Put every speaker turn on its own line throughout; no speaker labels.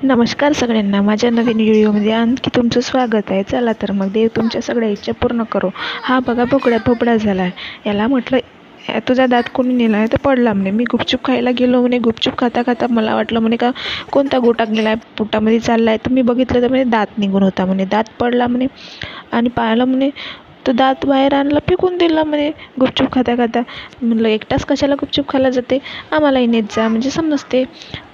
नमस्कार सगळ्यांना, माझ्या नवीन व्हिडिओमध्ये आणखी तुमचं स्वागत आहे. चला तर मग देव तुमच्या सगळ्या इच्छा पूर्ण करो. हा बघा भोपळा झाला आहे. याला म्हटलं तुझा दात कोणी नेला आहे तर पडला म्हणे. मी गुपचूप खायला गेलो म्हणे. गुपचूप खाता खाता मला वाटलं म्हणे का कोणता गोटा गेला आहे पोटामध्ये चालला आहे. तर मी बघितलं तर म्हणे दात निघून होता म्हणे. दात पडला म्हणे आणि पाहिलं म्हणे तो दात बाहेर आणला, फेकून दिला म्हणे गुपचूप खाता खाता. म्हणलं एकटाच कशाला गुपचूप खायला जाते, आम्हालाही नेत जा म्हणजे समजते.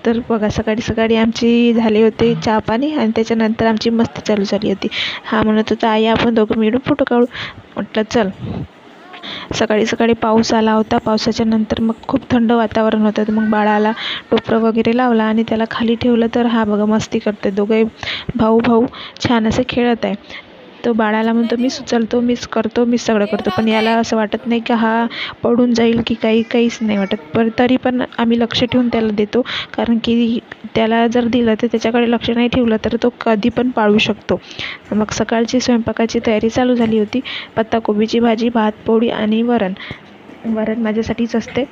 तर बघा सकाळी सकाळी आमची झाली होती चहा पाणी आणि त्याच्यानंतर आमची मस्ती चालू झाली होती. हा म्हणत होता आई आपण दोघं मिळून फोटो काढू. म्हटलं चल. सकाळी सकाळी पाऊस आला होता. पावसाच्या नंतर मग खूप थंड वातावरण होतं. तर मग बाळाला टोपरं वगैरे लावला आणि त्याला खाली ठेवलं. तर हा बघा मस्ती करते. दोघे भाऊ भाऊ छान असे खेळत आहे. तो बाळाला म्हणतो मीच उचलतो, मीच करतो, मीच सगळं करतो. पण याला असं वाटत नाही की हा पडून जाईल की काहीच नाही वाटत. पण तरी पण आम्ही लक्ष ठेवून त्याला देतो, कारण की त्याला जर दिलं तर त्याच्याकडे लक्ष नाही ठेवलं तर तो कधी पण पाळू शकतो. मग सकाळची स्वयंपाकाची तयारी चालू झाली होती. पत्ताकोबीची भाजी, भात, पोळी आणि वरण माझ्यासाठीच असते.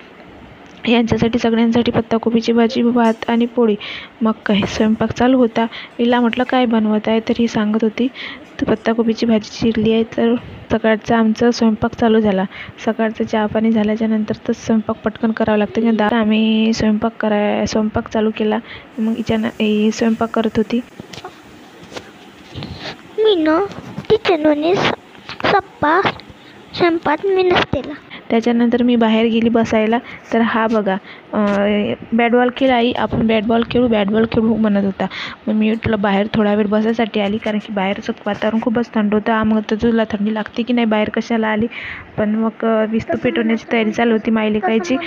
यांच्यासाठी सगळ्यांसाठी पत्ताकोबीची भाजी, भात आणि पोळी. मग काय स्वयंपाक चालू होता. हिला म्हटलं काय बनवत आहे, तर ही सांगत होती तर पत्ताकोबीची भाजी चिरली आहे. तर सकाळचा आमचा स्वयंपाक चालू झाला. सकाळचं चहा पाणी झाल्याच्या नंतर तर स्वयंपाक पटकन करावं लागतं की आम्ही स्वयंपाक चालू केला. मग ही स्वयंपाक करत होती.
मी ना किचनमध्ये सप्पा स्वयंपाक मी नसतेला.
त्याच्यानंतर मी बाहेर गेली बसायला. तर हा बघा बॅट बॉल खेळ आई, आपण बॅट बॉल खेळू म्हणत होता. मग मी तुला बाहेर थोडा वेळ बसायसाठी आली, कारण की बाहेरचं वातावरण खूपच थंड होतं. मग तर तुला थंडी लागते की नाही, बाहेर कशाला आली. पण मग विस्तू पेटवण्याची तयारी चालू होती माई लेकायची.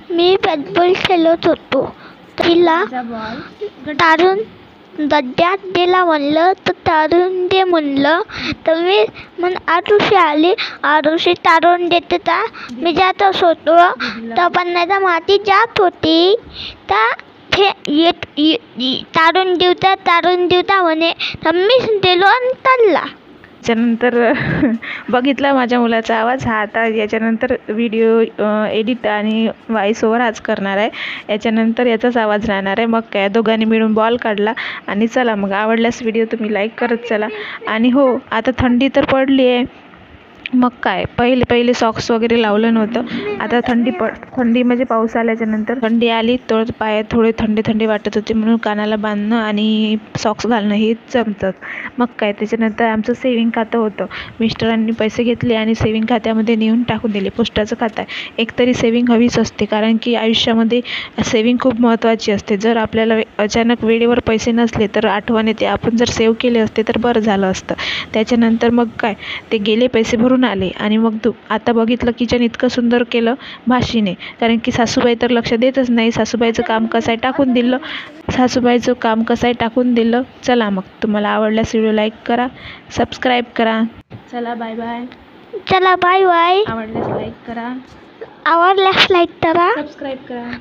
मी बॅट बॉल खेळत होतो. तिला तारून दड्ड्यात दिला म्हणलं तर तारून दे म्हणलं. तर मी आरुषी आली. आरुषी तारून देते तर मी जातच होतो. तर पण नाही तर माती जात होती. तर तारून देवता म्हणे. तर मीच दिलो आणि चालला.
त्याच्यानंतर बघितला माझ्या मुलाचा आवाज. हा आता याच्यानंतर व्हिडिओ एडिट आणि व्हॉइस ओव्हर हाच करणार आहे. याच्यानंतर याचाच आवाज राहणार आहे. मग काय दोघांनी मिळून बॉल काढला. आणि चला मग आवडल्यास व्हिडिओ तुम्ही लाईक करत चला. आणि हो आता थंडी तर पडली आहे. मग काय पहिले सॉक्स वगैरे लावलं नव्हतं. आता थंडी म्हणजे पाऊस आल्याच्या नंतर थंडी आली तर पाय थोडे थंडी वाटत होते, म्हणून कानाला बांधणं आणि सॉक्स घालणं हे जमतं. मग काय त्याच्यानंतर आमचं सेविंग खातं होतं. मिस्टरांनी पैसे घेतले आणि सेविंग खात्यामध्ये नेऊन टाकून दिले. पोस्टाचं खातं आहे. एकतरी सेविंग हवीच असते, कारण की आयुष्यामध्ये सेविंग खूप महत्त्वाची असते. जर आपल्याला अचानक वेळेवर पैसे नसले तर आठवण येते, आपण जर सेव्ह केले असते तर बरं झालं असतं. त्याच्यानंतर मग काय ते गेले, पैसे भरून आले. आणि मग आता बघितलं किचन इतकं सुंदर केलं भाषीने, कारण की सासूबाई तर लक्ष देतच नाही. सासूबाईचं काम कसं आहे टाकून दिलं. चला मग तुम्हाला आवडल्यास व्हिडिओ लाईक करा, सबस्क्राईब करा. चला बाय बाय.
आवडल्यास
आवडल्यास लाईक करा,
सबस्क्राईब करा.